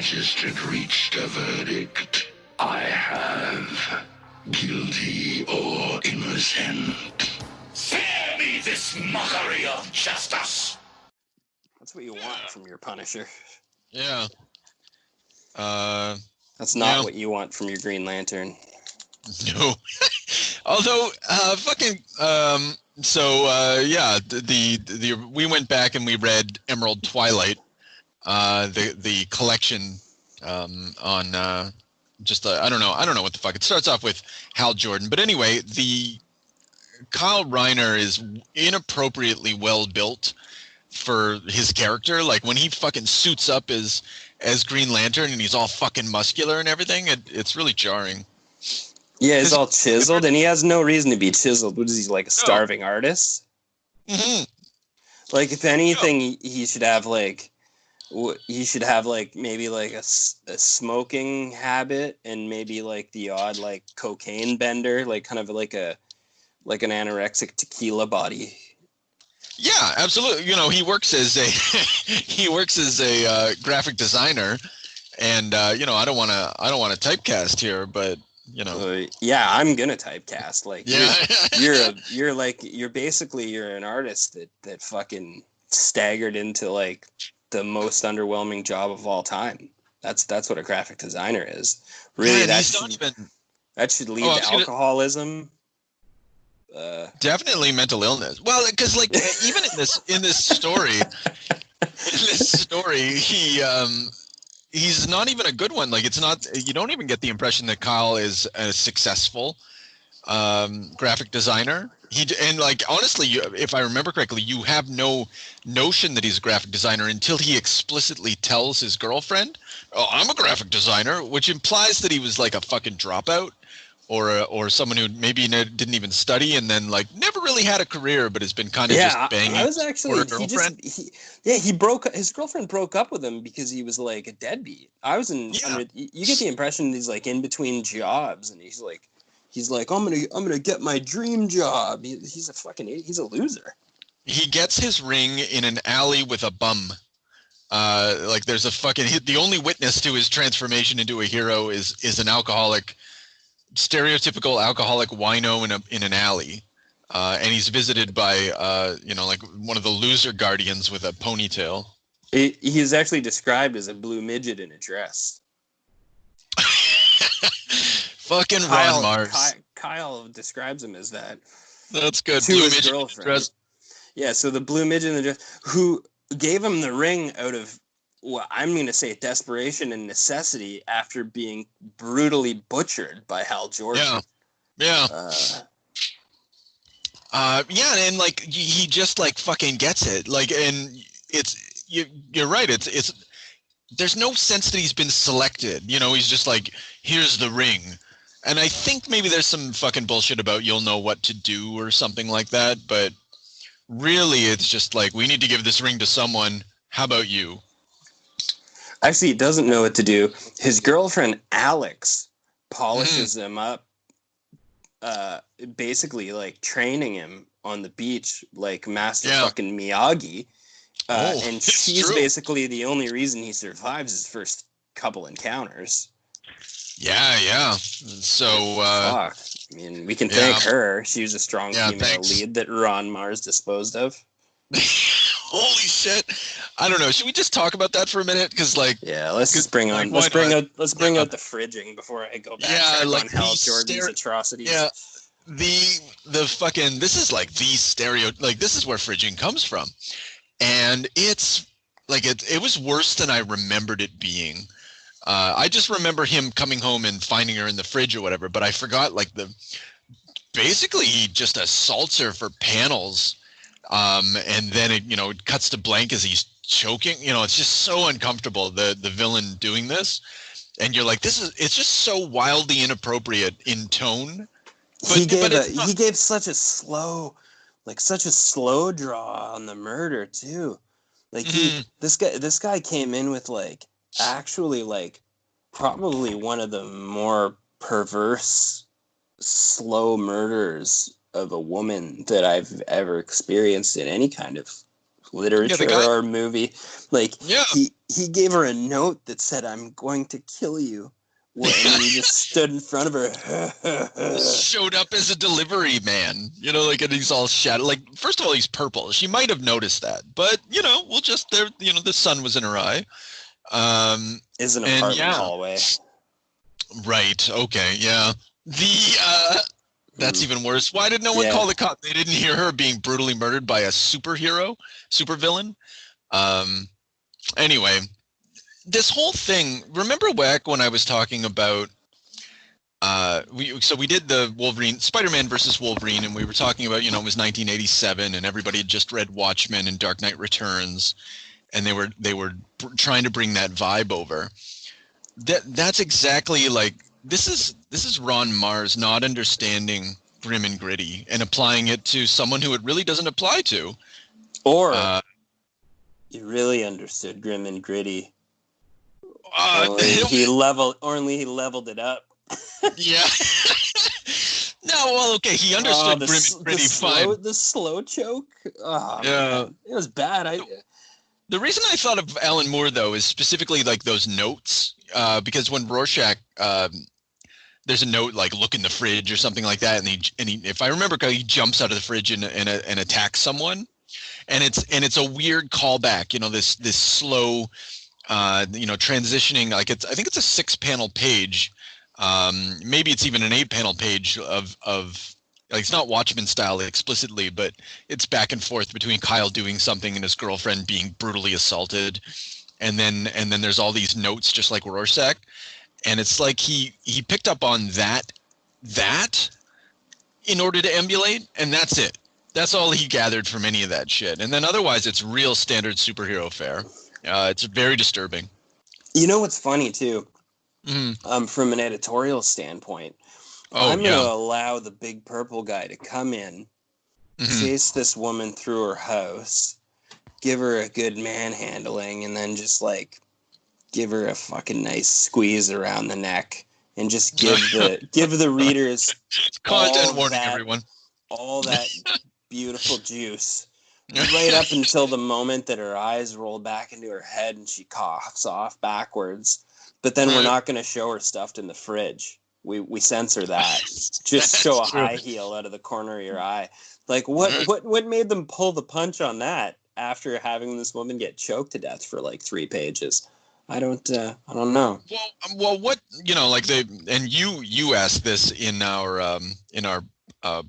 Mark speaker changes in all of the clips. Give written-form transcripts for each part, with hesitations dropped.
Speaker 1: magistrate reached a verdict. I have guilty or innocent. Spare me this mockery of justice.
Speaker 2: That's what you want from your Punisher.
Speaker 3: Yeah.
Speaker 2: That's not what you want from your Green Lantern.
Speaker 3: No. Although, we went back and we read Emerald Twilight, the collection, on I don't know what the fuck. It starts off with Hal Jordan, but anyway, the Kyle Reiner is inappropriately well built for his character. Like when he fucking suits up as Green Lantern and he's all fucking muscular and everything, it's really jarring.
Speaker 2: Yeah, he's all chiseled, and he has no reason to be chiseled. What is he, like a starving artist?
Speaker 3: Mm-hmm.
Speaker 2: Like, if anything, he should have like maybe like a smoking habit, and maybe like the odd like cocaine bender, like kind of like an anorexic tequila body.
Speaker 3: Yeah, absolutely. You know, he works as a graphic designer, and I don't want to typecast here, but you know.
Speaker 2: I'm gonna typecast. Like, you're basically an artist that fucking staggered into like the most underwhelming job of all time. That's what a graphic designer is. Really, that should lead to alcoholism.
Speaker 3: Definitely mental illness. Well, because like even in this story, he's not even a good one. Like, it's not. You don't even get the impression that Kyle is a successful graphic designer. Honestly, if I remember correctly, you have no notion that he's a graphic designer until he explicitly tells his girlfriend, "Oh, I'm a graphic designer," which implies that he was like a fucking dropout. Or someone who maybe didn't even study and then like never really had a career, but has been kind of just banging.
Speaker 2: I was actually
Speaker 3: a girlfriend.
Speaker 2: His girlfriend broke up with him because he was like a deadbeat. You get the impression he's like in between jobs, and he's like I'm gonna get my dream job. He's a loser.
Speaker 3: He gets his ring in an alley with a bum. Like there's the only witness to his transformation into a hero is an alcoholic. Stereotypical alcoholic wino in an alley, and he's visited by like one of the loser guardians with a ponytail.
Speaker 2: He is actually described as a blue midget in a dress.
Speaker 3: Fucking Ron Marz.
Speaker 2: Kyle describes him as that.
Speaker 3: That's good.
Speaker 2: To
Speaker 3: Blue
Speaker 2: his
Speaker 3: midget
Speaker 2: girlfriend.
Speaker 3: dress.
Speaker 2: Yeah, so the blue midget in the dress who gave him the ring out of, well, I'm going to say desperation and necessity after being brutally butchered by Hal Jordan.
Speaker 3: Yeah. And like he just like fucking gets it. Like, and you're right. It's there's no sense that he's been selected. You know, he's just like, here's the ring. And I think maybe there's some fucking bullshit about you'll know what to do or something like that. But really, it's just like, we need to give this ring to someone. How about you?
Speaker 2: Actually, he doesn't know what to do. His girlfriend, Alex, polishes him up, basically like training him on the beach like Master fucking Miyagi. And she's basically the only reason he survives his first couple encounters.
Speaker 3: Yeah. So,
Speaker 2: fuck. I mean, we can thank her. She was a strong female lead that Ron Marz disposed of.
Speaker 3: Holy shit! I don't know. Should we just talk about that for a minute? Because
Speaker 2: let's just bring on. Let's bring out the fridging before I go back on Hal Jordan's atrocities. Yeah,
Speaker 3: the fucking, this is like the stereo. Like, this is where fridging comes from, and it's like it was worse than I remembered it being. I just remember him coming home and finding her in the fridge or whatever, but I forgot like basically he just assaults her for panels. And then it cuts to blank as he's choking. It's just so uncomfortable, the villain doing this, and you're like, it's just so wildly inappropriate in tone. But,
Speaker 2: he gave such a slow draw on the murder too. Like this guy came in with like actually like probably one of the more perverse slow murders of a woman that I've ever experienced in any kind of literature or movie. Like he he gave her a note that said, "I'm going to kill you." And then he just stood in front of her.
Speaker 3: Showed up as a delivery man, you know, like, and he's all shattered. Like, first of all, he's purple. She might have noticed that, but you know, we'll just there. You know, the sun was in her eye.
Speaker 2: Is an apartment hallway.
Speaker 3: Right. Okay. Yeah. That's even worse. Why did no one call the cop? They didn't hear her being brutally murdered by a supervillain. Anyway. This whole thing, remember back when I was talking about, we did the Wolverine, Spider-Man versus Wolverine, and we were talking about, you know, it was 1987, and everybody had just read Watchmen and Dark Knight Returns, and they were trying to bring that vibe over. That's exactly like, this is Ron Marz not understanding grim and gritty and applying it to someone who it really doesn't apply to.
Speaker 2: Or you really understood grim and gritty. Only he leveled it up.
Speaker 3: Yeah. No, well, okay. He understood grim and gritty fine.
Speaker 2: The slow choke. Oh, yeah, man. It was bad.
Speaker 3: The reason I thought of Alan Moore though is specifically like those notes, because when Rorschach, there's a note like "look in the fridge" or something like that, and he if I remember correctly, he jumps out of the fridge and attacks someone, and it's a weird callback. You know, this slow. You know, transitioning, like I think it's a 6-panel page. Maybe it's even an 8-panel page of like, it's not Watchmen style explicitly, but it's back and forth between Kyle doing something and his girlfriend being brutally assaulted. And then there's all these notes just like Rorschach. And it's like he picked up on that in order to emulate, and that's it. That's all he gathered from any of that shit. And then otherwise it's real standard superhero fare. It's very disturbing.
Speaker 2: You know what's funny too? From an editorial standpoint, I'm going to allow the big purple guy to come in, chase this woman through her house, give her a good manhandling, and then just like give her a fucking nice squeeze around the neck, and just give the readers
Speaker 3: content warning, everyone.
Speaker 2: All that beautiful juice. Right up until the moment that her eyes roll back into her head and she coughs off backwards. But then we're not going to show her stuffed in the fridge. We censor that. Just show a high heel out of the corner of your eye. Like, what made them pull the punch on that after having this woman get choked to death for like 3 pages? I don't know.
Speaker 3: Well, what, you know, like and you asked this in our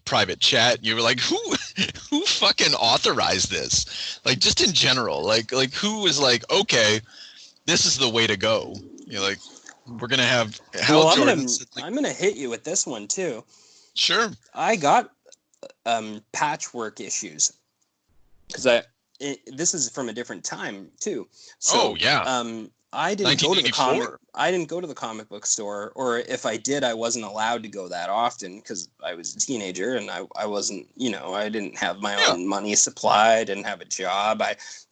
Speaker 3: private chat. You were like, who fucking authorized this? Like, just in general, like who was like, okay, this is the way to go. You're like, we're gonna have Hal Jordan.
Speaker 2: I'm gonna hit you with this one too.
Speaker 3: Sure.
Speaker 2: I got patchwork issues because this is from a different time too. So, I didn't go to the comic book store, or if I did, I wasn't allowed to go that often because I was a teenager and I wasn't, you know, I didn't have my own money supply. I didn't have a job.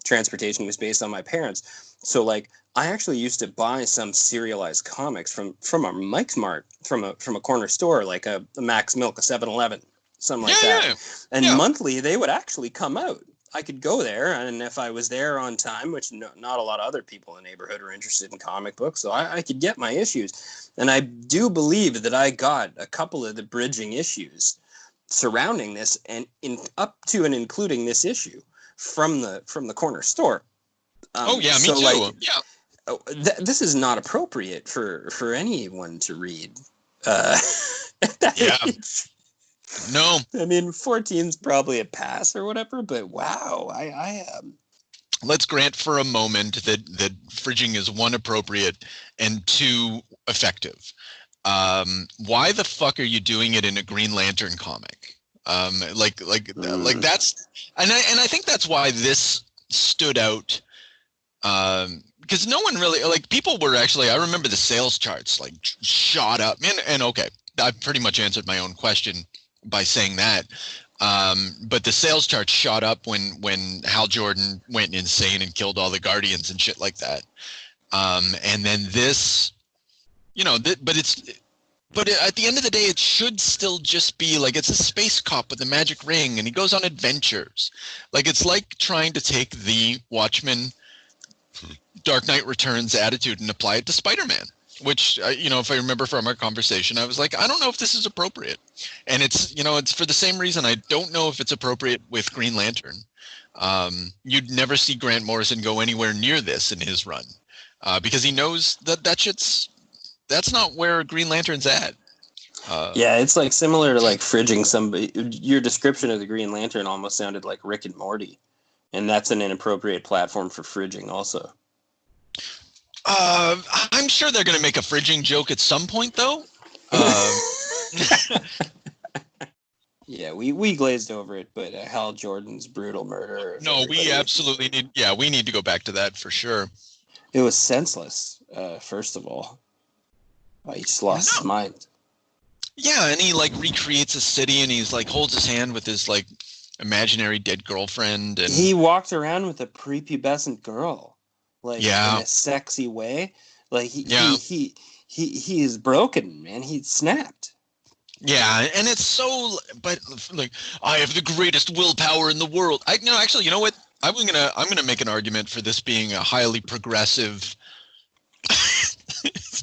Speaker 2: Transportation was based on my parents. So like, I actually used to buy some serialized comics from a Mike's Mart, from a corner store, like a Max Milk, a 7-Eleven, something like that. Yeah. And monthly they would actually come out. I could go there, and if I was there on time, which not a lot of other people in the neighborhood are interested in comic books, so I could get my issues. And I do believe that I got a couple of the bridging issues surrounding this, and up to and including this issue from the corner store.
Speaker 3: Me too. Like,
Speaker 2: this is not appropriate for anyone to read. At that age.
Speaker 3: No,
Speaker 2: I mean 14's probably a pass or whatever, but wow, I
Speaker 3: let's grant for a moment that fridging is 1, appropriate, and 2, effective. Why the fuck are you doing it in a Green Lantern comic? Like that's, and I think that's why this stood out. Because no one really, like, people were actually, I remember the sales charts like shot up, and okay, I pretty much answered my own question by saying that. But the sales chart shot up when Hal Jordan went insane and killed all the Guardians and shit like that. And then this, you know, but at the end of the day, it should still just be like, it's a space cop with a magic ring and he goes on adventures. Like, it's like trying to take the Watchmen Dark Knight Returns attitude and apply it to Spider-Man, which, if I remember from our conversation, I was like, I don't know if this is appropriate. And it's for the same reason I don't know if it's appropriate with Green Lantern. You'd never see Grant Morrison go anywhere near this in his run, because he knows that's not where Green Lantern's at.
Speaker 2: Yeah, it's like similar to like fridging somebody. Your description of the Green Lantern almost sounded like Rick and Morty, and that's an inappropriate platform for fridging also.
Speaker 3: I'm sure they're going to make a fridging joke at some point, though.
Speaker 2: Yeah, we glazed over it, but Hal Jordan's brutal murder.
Speaker 3: No, we absolutely need. Yeah, we need to go back to that for sure.
Speaker 2: It was senseless. First of all, he just lost his mind.
Speaker 3: Yeah, and he like recreates a city, and he's like holds his hand with his like imaginary dead girlfriend, and
Speaker 2: he walked around with a prepubescent girl, like in a sexy way. Like he is broken, man. He snapped.
Speaker 3: Yeah, and it's so, but like I have the greatest willpower in the world. Actually, you know what? I'm gonna make an argument for this being a highly progressive.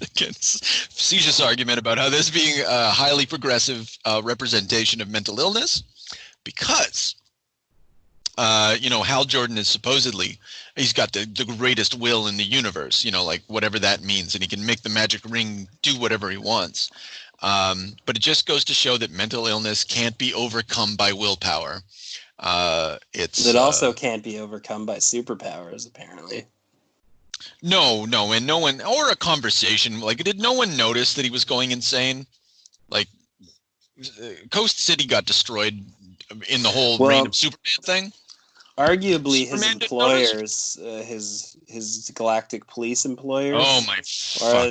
Speaker 3: Facetious argument about how this being a highly progressive representation of mental illness, because Hal Jordan is he's got the greatest will in the universe, like whatever that means, and he can make the magic ring do whatever he wants. But it just goes to show that mental illness can't be overcome by willpower. It
Speaker 2: also can't be overcome by superpowers, apparently.
Speaker 3: No, and no one, or a conversation, like, did no one notice that he was going insane? Like, Coast City got destroyed in the whole reign of Superman thing.
Speaker 2: Arguably, his employers, his galactic police employers,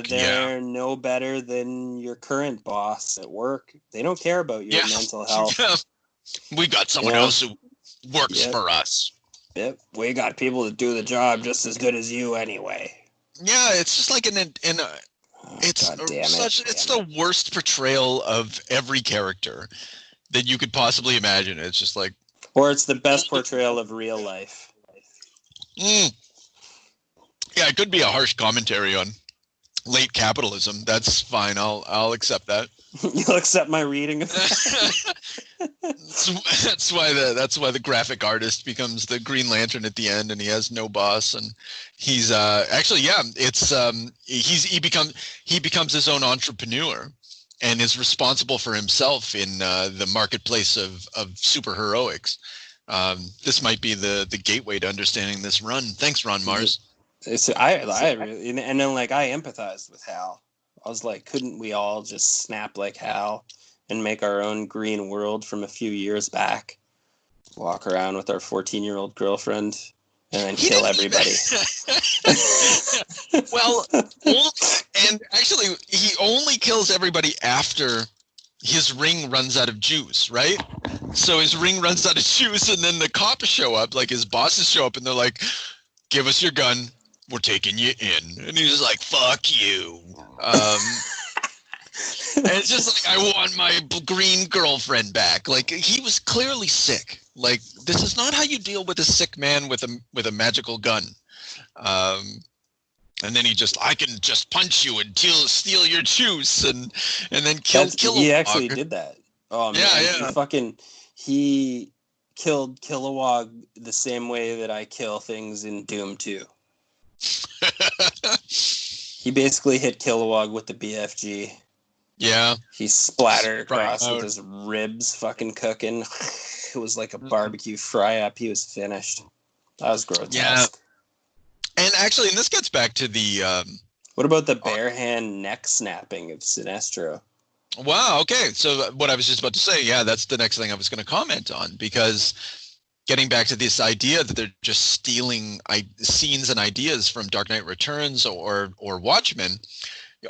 Speaker 2: they're no better than your current boss at work. They don't care about your mental health. Yeah.
Speaker 3: We got someone else who works for us.
Speaker 2: Yep, we got people that do the job just as good as you anyway.
Speaker 3: Yeah, it's just like it's the worst portrayal of every character that you could possibly imagine. It's just like,
Speaker 2: or it's the best portrayal of real life.
Speaker 3: Yeah, it could be a harsh commentary on late capitalism. That's fine. I'll accept that.
Speaker 2: You'll accept my reading of
Speaker 3: that. That's why the graphic artist becomes the Green Lantern at the end, and he has no boss, and he's he becomes his own entrepreneur and is responsible for himself in the marketplace of superheroics. This might be the gateway to understanding this run. Thanks, Ron Marz.
Speaker 2: I really, and then like I empathized with Hal. I was like, couldn't we all just snap like Hal and make our own green world from a few years back? Walk around with our 14-year-old girlfriend and then kill everybody.
Speaker 3: Well, and actually, he only kills everybody after his ring runs out of juice, right? So his ring runs out of juice, and then the cops show up, like his bosses show up, and they're like, "Give us your gun. We're taking you in." And he's like, "Fuck you." And it's just like, I want my green girlfriend back. Like, he was clearly sick. Like, this is not how you deal with a sick man with a magical gun. And then I can just punch you and steal your juice and then kill.
Speaker 2: He actually did that. Oh man,
Speaker 3: yeah.
Speaker 2: He killed Kilowog the same way that I kill things in Doom 2. He basically hit Kilowog with the BFG.
Speaker 3: Yeah.
Speaker 2: He splattered across with his ribs fucking cooking. It was like a barbecue fry-up. He was finished. That was grotesque.
Speaker 3: Yeah. And actually, and this gets back to the...
Speaker 2: what about the bare hand neck snapping of Sinestro?
Speaker 3: Wow, okay. So what I was just about to say, yeah, that's the next thing I was going to comment on, because getting back to this idea that they're just stealing scenes and ideas from Dark Knight Returns or Watchmen,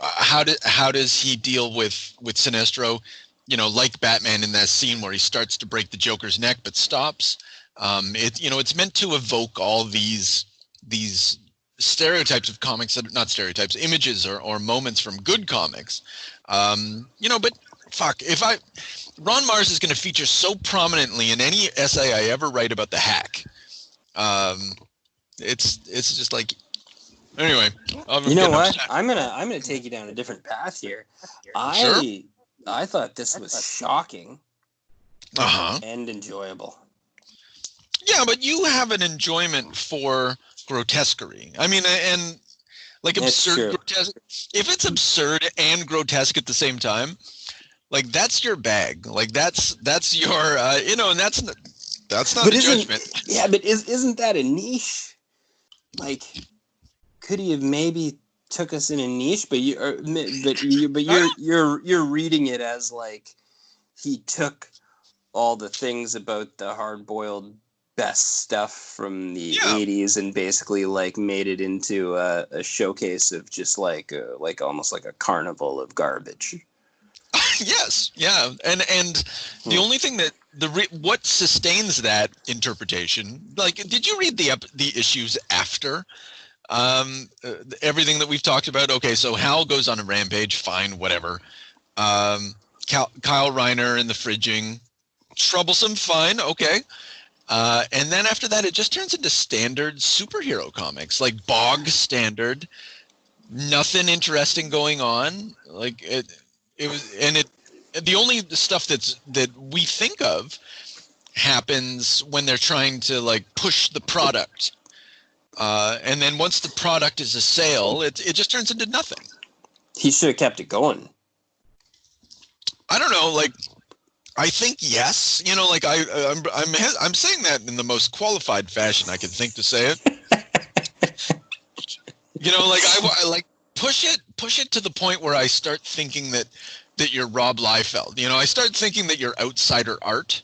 Speaker 3: how does he deal with Sinestro? Like Batman in that scene where he starts to break the Joker's neck but stops. It's meant to evoke all these stereotypes of comics, not stereotypes, images or moments from good comics. But fuck, Ron Marz is going to feature so prominently in any essay I ever write about the Hack. It's just like, Anyway,
Speaker 2: you know what? I'm gonna take you down a different path here. I thought this was shocking and enjoyable.
Speaker 3: Yeah, but you have an enjoyment for grotesquerie. I mean, and like absurd grotesque. If it's absurd and grotesque at the same time, like that's your bag. Like that's your and that's not a judgment.
Speaker 2: Yeah, but isn't that a niche? Like, could he have maybe took us in a niche? But you're reading it as like he took all the things about the hard-boiled best stuff from the 80s and basically like made it into a showcase of just like almost like a carnival of garbage.
Speaker 3: Yes, yeah, and the only thing that what sustains that interpretation, like, did you read the issues after everything that we've talked about? Okay, so Hal goes on a rampage, fine, whatever. Kyle Reiner and the fridging, troublesome, fine, okay. And then after that, it just turns into standard superhero comics, like bog standard, nothing interesting going on. Like the only stuff that we think of happens when they're trying to like push the product. And then once the product is a sale, it just turns into nothing.
Speaker 2: He should have kept it going.
Speaker 3: I don't know, like, I think yes. You know, like I'm saying that in the most qualified fashion I can think to say it. You know, like I like push it to the point where I start thinking that you're Rob Liefeld. You know, I start thinking that you're outsider art.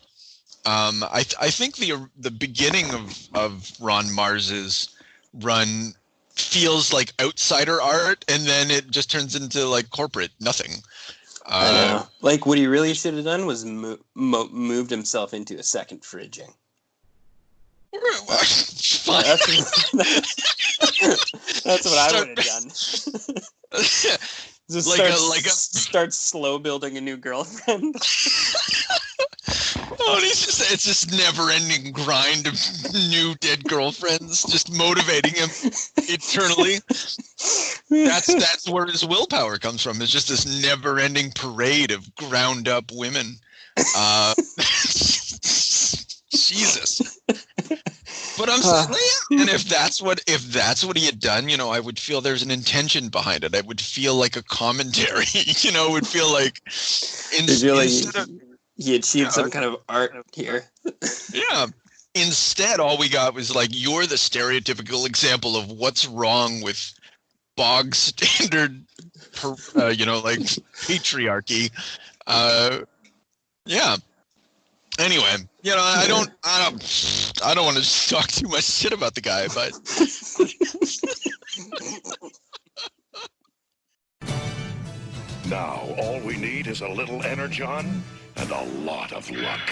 Speaker 3: I think the beginning of Ron Marz's run feels like outsider art, and then it just turns into like corporate nothing.
Speaker 2: I know. Like, what he really should have done was moved himself into a second fridging. That's what I would have done. Just start slow building a new girlfriend.
Speaker 3: Oh, it's just never-ending grind of new dead girlfriends, just motivating him eternally. That's where his willpower comes from. It's just this never-ending parade of ground-up women. Jesus. But I'm saying, and if that's what he had done, you know, I would feel there's an intention behind it. I would feel like a commentary. You know, it would feel like
Speaker 2: he achieved some kind of art here.
Speaker 3: Yeah. Instead, all we got was like, you're the stereotypical example of what's wrong with bog standard, like patriarchy. Yeah. Anyway, you know, I don't want to talk too much shit about the guy, but.
Speaker 1: Now, all we need is a little energon and a lot of luck.